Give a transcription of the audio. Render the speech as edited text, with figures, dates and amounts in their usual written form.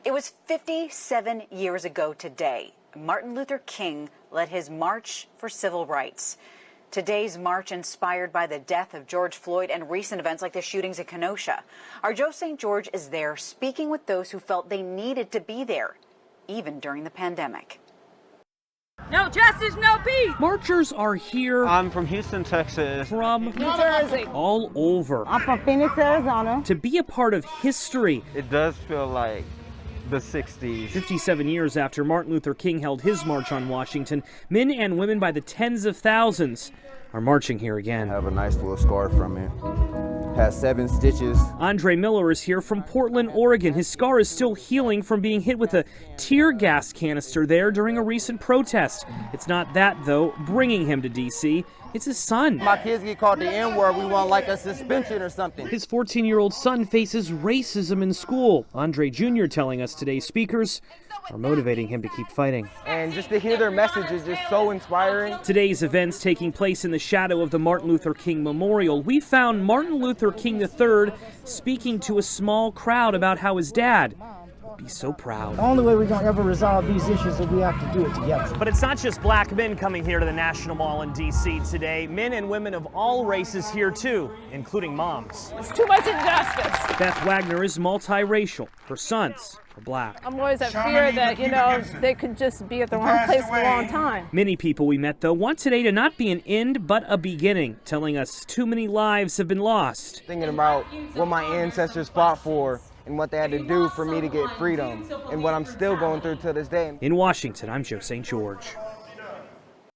It was 57 years ago today. Martin Luther King led his march for civil rights. Today's march inspired by the death of George Floyd and recent events like the shootings in Kenosha. Our Joe St. George is there speaking with those who felt they needed to be there, even during the pandemic. No justice, no peace. Marchers are here. I'm from Houston, Texas. From New Jersey. all over. I'm from Phoenix, Arizona. To be a part of history. It does feel like the 60s. 57 years after Martin Luther King held his march on Washington, men and women by the tens of thousands are marching here again. I have a nice little scar from it. Has 7 stitches. Andre Miller is here from Portland, Oregon. His scar is still healing from being hit with a tear gas canister there during a recent protest. It's not that, though, bringing him to D.C. It's his son. My kids get called the N-word, we want like a suspension or something. His 14-year-old son faces racism in school. Andre Jr. telling us today's speakers are motivating him to keep fighting. And just to hear their message is just so inspiring. Today's events taking place in the shadow of the Martin Luther King Memorial. We found Martin Luther King III speaking to a small crowd about how his dad would be so proud. The only way we're going to ever resolve these issues is we have to do it together. But it's not just black men coming here to the National Mall in D.C. today. Men and women of all races here too, including moms. It's too much injustice. Beth Wagner is multiracial. Her sons are black. I'm always at fear that, they could just be at the wrong place at the wrong time. Many people we met, though, want today to not be an end, but a beginning, telling us too many lives have been lost. Thinking about what my ancestors fought for and what they had to do for me to get freedom and what I'm still going through to this day. In Washington, I'm Joe St. George.